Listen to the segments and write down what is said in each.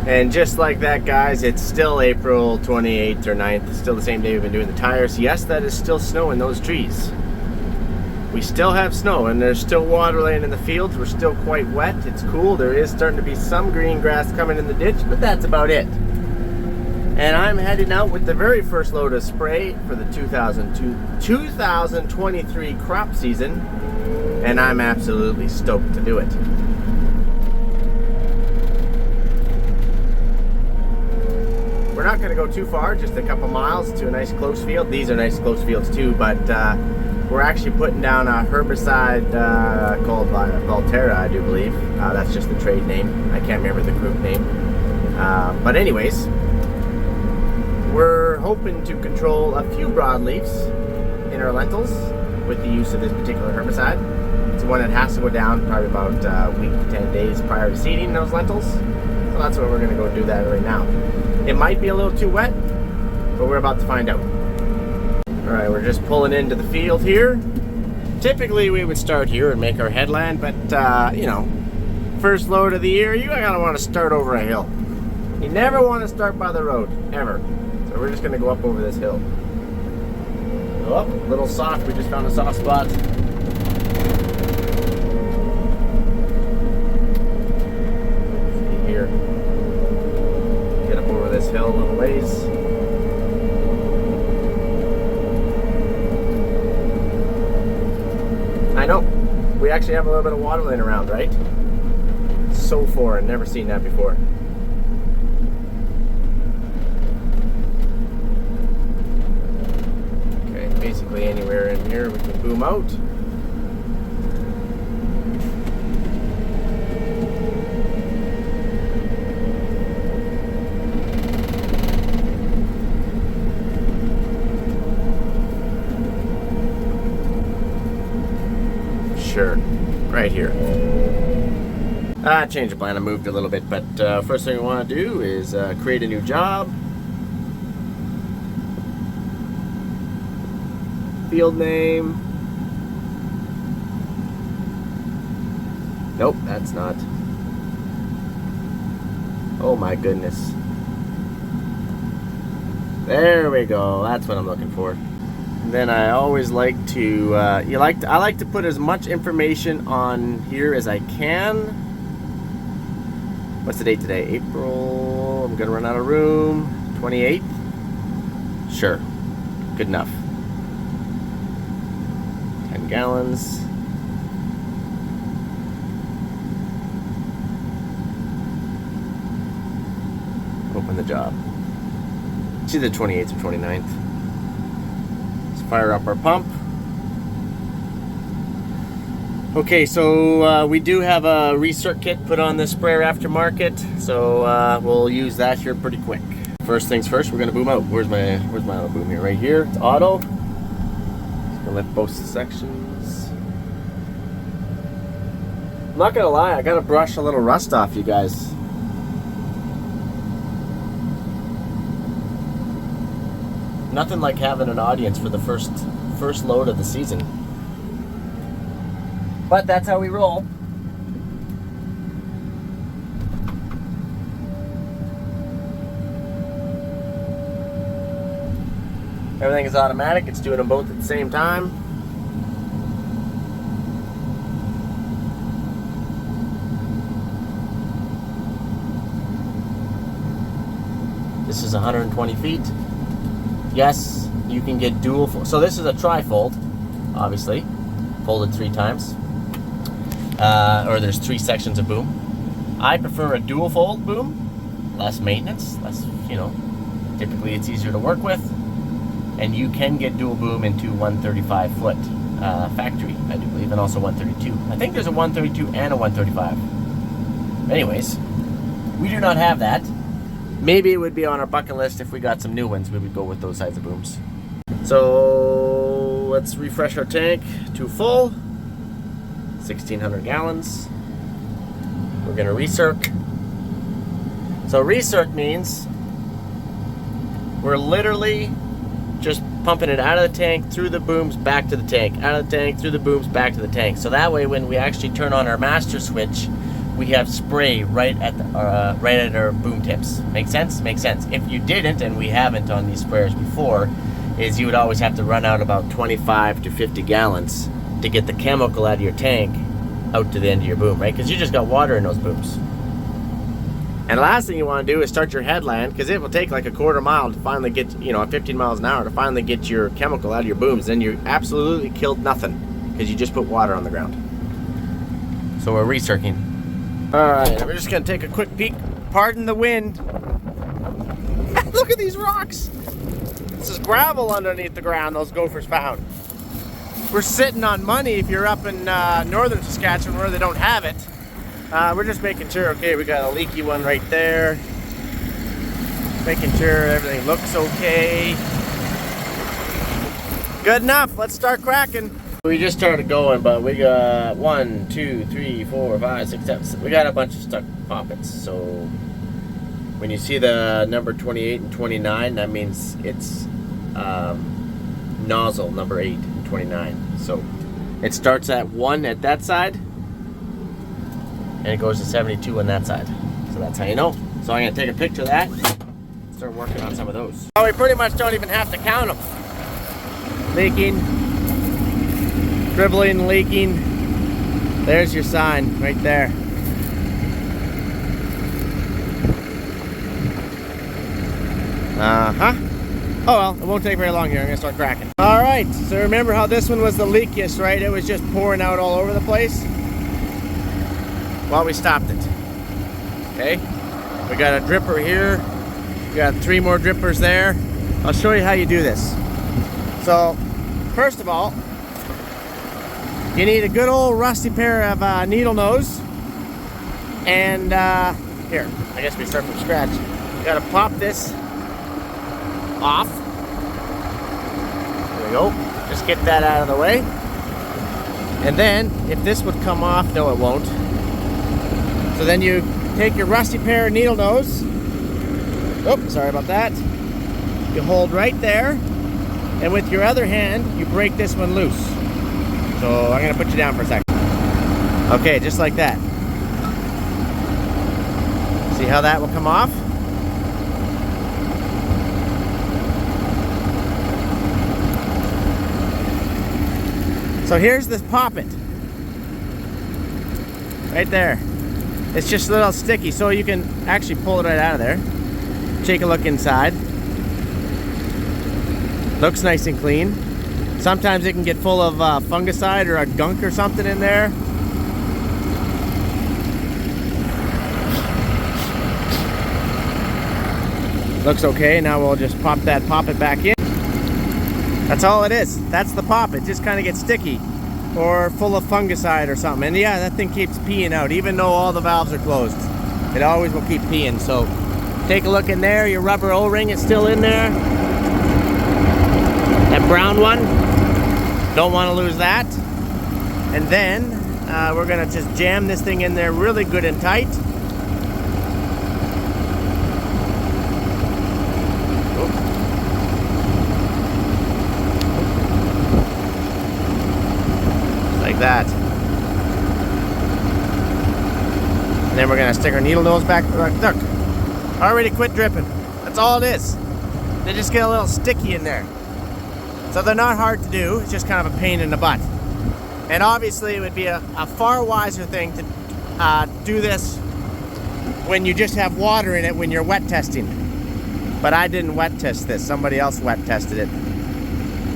And just like that, guys, it's still April 28th or 9th. It's still the same day we've been doing the tires. Yes, that is still snow in those trees. We still have snow, and there's still water laying in the fields. We're still quite wet. It's cool. There is starting to be some green grass coming in the ditch, but that's about it. And I'm heading out with the very first load of spray for the 2023 crop season, and I'm absolutely stoked to do it. We're not going to go too far, just a couple miles to a nice close field. These are nice close fields too, but we're actually putting down a herbicide called Volterra, I do believe. That's just the trade name. I can't remember the group name. But anyways, we're hoping to control a few broadleafs in our lentils with the use of this particular herbicide. It's one that has to go down probably about a week to 10 days prior to seeding those lentils. So that's what we're going to go do that right now. It might be a little too wet, but we're about to find out. Alright, we're just pulling into the field here. Typically we would start here and make our headland, but you know, first load of the year, you're going to want to start over a hill. You never want to start by the road, ever. So we're just going to go up over this hill. Oh, a little soft. We just found a soft spot. See here. Get up over this hill a little ways. I know. We actually have a little bit of water laying around, right? So foreign. Never seen that before. Basically anywhere in here we can boom out. Sure, right here. Change of plan, I moved a little bit, but first thing we want to do is create a new job. Field name. Nope, that's not. Oh my goodness. There we go. That's what I'm looking for. And then I always like to I like to put as much information on here as I can. What's the date today? April. I'm gonna run out of room. 28th. Sure. Good enough. Gallons. Open the job. It's either 28th or 29th. Let's fire up our pump. Okay, so we do have a recirc kit put on this sprayer aftermarket, so we'll use that here pretty quick. First things first, we're gonna boom out. Where's my auto boom here? Right here. It's auto. Lift both sections. I'm not gonna lie, I gotta brush a little rust off, you guys. Nothing like having an audience for the first load of the season. But that's how we roll. Everything is automatic. It's doing them both at the same time. This is 120 feet. Yes, you can get dual fold. So this is a tri-fold, obviously. Folded 3 times. Or there's 3 sections of boom. I prefer a dual fold boom. Less maintenance, less, you know, typically it's easier to work with. And you can get dual boom into 135 foot factory, I do believe, and also 132. I think there's a 132 and a 135. Anyways, we do not have that. Maybe it would be on our bucket list if we got some new ones. We would go with those size of booms. So let's refresh our tank to full. 1,600 gallons. We're gonna recirc. So recirc means we're literally just pumping it out of the tank, through the booms, back to the tank, out of the tank, through the booms, back to the tank. So that way when we actually turn on our master switch, we have spray right at our boom tips. Make sense? Makes sense. If you didn't, and we haven't on these sprayers before, is you would always have to run out about 25 to 50 gallons to get the chemical out of your tank out to the end of your boom, right? Because you just got water in those booms. And the last thing you want to do is start your headland, because it will take like a quarter mile to finally get, at 15 miles an hour to finally get your chemical out of your booms. Then you absolutely killed nothing, because you just put water on the ground. So we're recircling. Alright, we're just going to take a quick peek. Pardon the wind. Look at these rocks. This is gravel underneath the ground those gophers found. We're sitting on money if you're up in northern Saskatchewan where they don't have it. We're just making sure, okay, we got a leaky one right there. Making sure everything looks okay. Good enough, let's start cracking. We just started going, but we got 1, 2, 3, 4, 5, 6, 7. We got a bunch of stuck poppets. So when you see the number 28 and 29, that means it's nozzle number 8 and 29. So it starts at 1 at that side, and it goes to 72 on that side. So that's how you know. So I'm gonna take a picture of that, start working on some of those. Oh, we pretty much don't even have to count them. Leaking, dribbling, leaking. There's your sign right there. Oh well, it won't take very long here. I'm gonna start cracking. All right, so remember how this one was the leakiest, right? It was just pouring out all over the place. Well, we stopped it. Okay, we got a dripper here. We got 3 more drippers there. I'll show you how you do this. So, first of all, you need a good old rusty pair of needle nose. And here, I guess we start from scratch. You gotta pop this off. There we go. Just get that out of the way. And then, if this would come off, no it won't. So then you take your rusty pair of needle nose. Oh, sorry about that. You hold right there, and with your other hand, you break this one loose. So I'm gonna put you down for a second. Okay, just like that. See how that will come off? So here's this poppet. Right there. It's just a little sticky, so you can actually pull it right out of there. Take a look inside. Looks nice and clean. Sometimes it can get full of fungicide or a gunk or something in there. Looks okay. Now we'll just pop that poppet back in. That's all it is. That's the poppet. Just kind of gets sticky or full of fungicide or something. And yeah, that thing keeps peeing out even though all the valves are closed. It always will keep peeing. So take a look in there. Your rubber O-ring is still in there. That brown one, don't want to lose that. And then we're gonna just jam this thing in there really good and tight. Like that. And then we're gonna stick our needle nose back. Look, already quit dripping. That's all it is. They just get a little sticky in there. So they're not hard to do, it's just kind of a pain in the butt. And obviously it would be a far wiser thing to do this when you just have water in it when you're wet testing. But I didn't wet test this, somebody else wet tested it.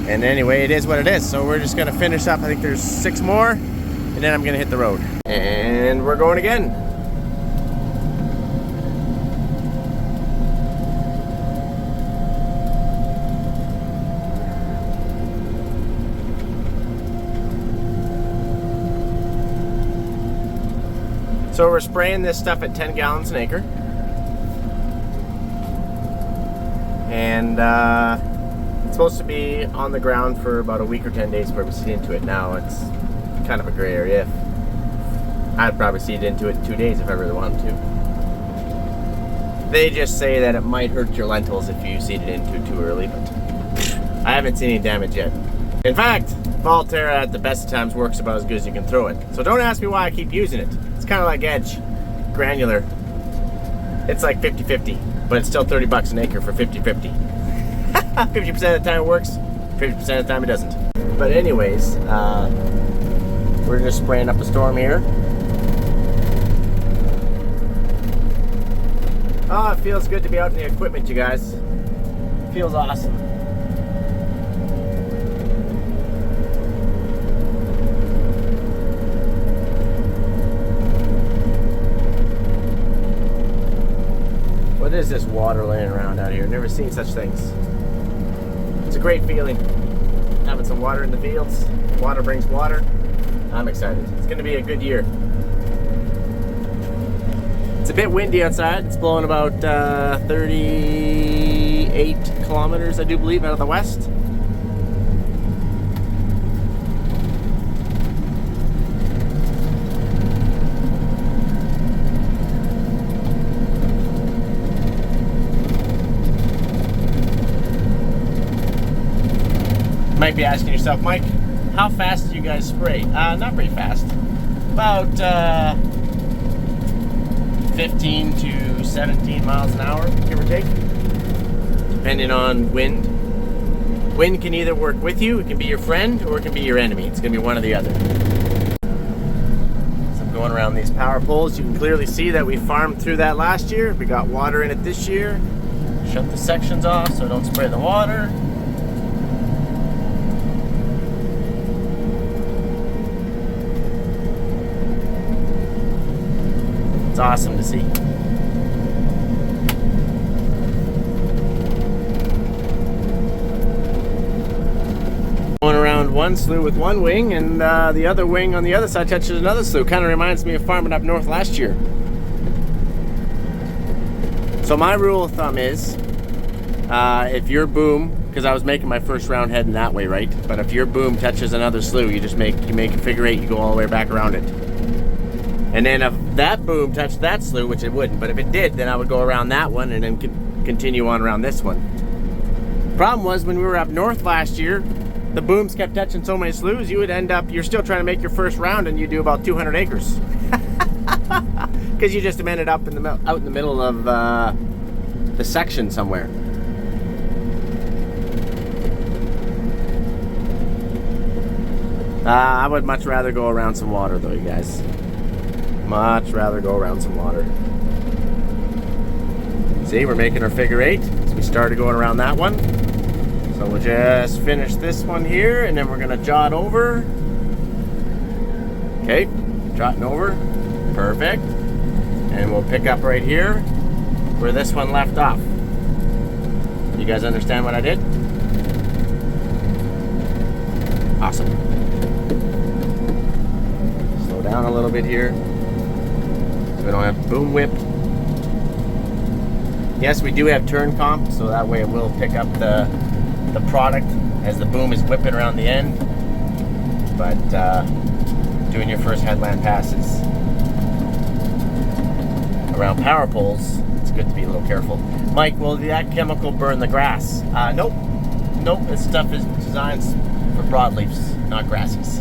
And anyway, it is what it is. So we're just gonna finish up, I think there's 6 more, and then I'm gonna hit the road. And we're going again. So we're spraying this stuff at 10 gallons an acre. And it's supposed to be on the ground for about a week or 10 days before we seed into it. Now it's kind of a gray area. I'd probably seed into it in 2 days if I really wanted to. They just say that it might hurt your lentils if you seed it into it too early, but I haven't seen any damage yet. In fact, Volterra at the best of times works about as good as you can throw it. So don't ask me why I keep using it. It's kind of like Edge. granular, it's like 50-50, but it's still $30 an acre for 50-50. 50% of the time it works, 50% of the time it doesn't. But anyways, we're just spraying up a storm here. Oh, it feels good to be out in the equipment, you guys. It feels awesome. What is this water laying around out here? Never seen such things. It's a great feeling. Having some water in the fields. Water brings water. I'm excited. It's going to be a good year. It's a bit windy outside. It's blowing about 38 kilometers, I do believe, out of the west. You might be asking yourself, Mike, how fast do you guys spray? Not very fast. About 15 to 17 miles an hour, give or take, depending on wind. Wind can either work with you, it can be your friend, or it can be your enemy. It's going to be one or the other. So I'm going around these power poles. You can clearly see that we farmed through that last year. We got water in it this year. Shut the sections off so I don't spray the water. It's awesome to see. Going around one slough with one wing, and the other wing on the other side touches another slough. Kind of reminds me of farming up north last year. So my rule of thumb is, if your boom, because I was making my first round heading that way, right? But if your boom touches another slough, you make a figure eight, you go all the way back around it. And then if that boom touched that slough, which it wouldn't, but if it did, then I would go around that one and then continue on around this one. Problem was, when we were up north last year, the booms kept touching so many sloughs, you would end up, you're still trying to make your first round and you do about 200 acres. Because you just ended up in out in the middle of the section somewhere. I would much rather go around some water though, you guys. Much rather go around some water. See, we're making our figure eight. So we started going around that one. So we'll just finish this one here, and then we're gonna jot over. Okay, jotting over. Perfect. And we'll pick up right here where this one left off. You guys understand what I did? Awesome. Slow down a little bit here. We don't have boom whip. Yes, we do have turn comp, so that way it will pick up the product as the boom is whipping around the end. But doing your first headland passes around power poles, it's good to be a little careful. Mike, will that chemical burn the grass? Nope. Nope, this stuff is designed for broadleafs, not grassies.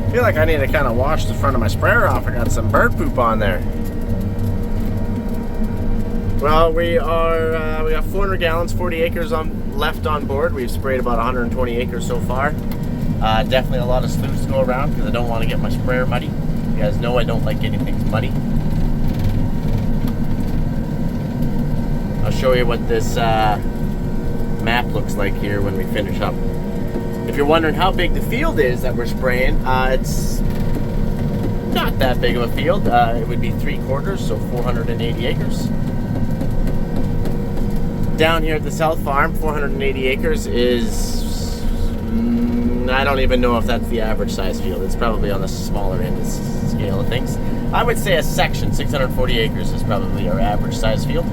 I feel like I need to kind of wash the front of my sprayer off. I got some bird poop on there. Well, we got 400 gallons, 40 acres left on board. We've sprayed about 120 acres so far. Definitely a lot of sloughs to go around because I don't want to get my sprayer muddy. You guys know I don't like getting things muddy. I'll show you what this map looks like here when we finish up. If you're wondering how big the field is that we're spraying, it's not that big of a field. It would be 3/4, so 480 acres. Down here at the South Farm, 480 acres is, I don't even know if that's the average size field. It's probably on the smaller end of the scale of things. I would say a section, 640 acres is probably our average size field.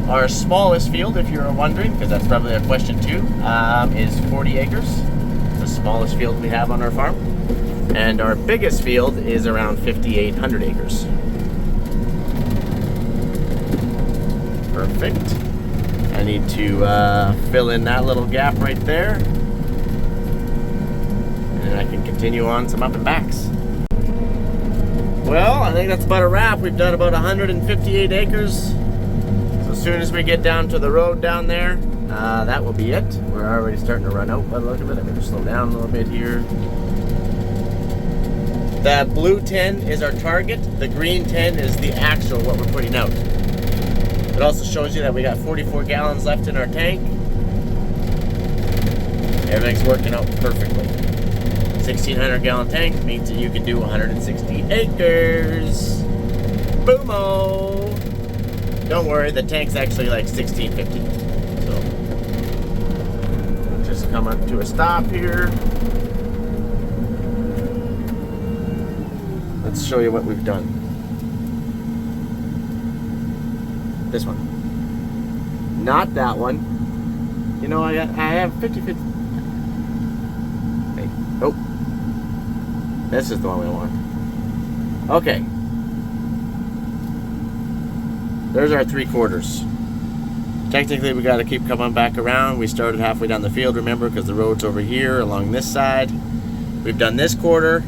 Our smallest field, if you're wondering, because that's probably a question too, is 40 acres. It's the smallest field we have on our farm. And our biggest field is around 5,800 acres. Perfect. I need to fill in that little gap right there. And then I can continue on some up and backs. Well, I think that's about a wrap. We've done about 158 acres. So as soon as we get down to the road down there, that will be it. We're already starting to run out by the look of it. I'm going to slow down a little bit here. The blue 10 is our target. The green 10 is the actual what we're putting out. It also shows you that we got 44 gallons left in our tank. Everything's working out perfectly. 1,600 gallon tank means that you can do 160 acres. Boomo! Don't worry, the tank's actually like 1,650. So, just come up to a stop here. Let's show you what we've done. This one. Not that one. You know, I have 50-50. Hey, oh. This is the one we want. Okay. There's our 3/4. Technically, we got to keep coming back around. We started halfway down the field, remember, because the road's over here along this side. We've done this quarter.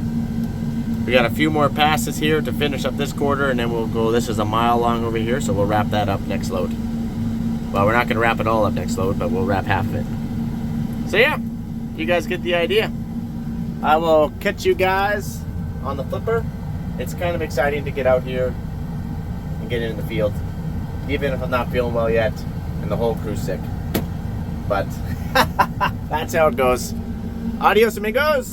We got a few more passes here to finish up this quarter, and then we'll go. This is a mile long over here, so we'll wrap that up next load. Well, we're not going to wrap it all up next load, but we'll wrap half of it. So yeah, you guys get the idea. I will catch you guys on the flipper. It's kind of exciting to get out here and get in the field, even if I'm not feeling well yet and the whole crew's sick. But that's how it goes. Adios, amigos.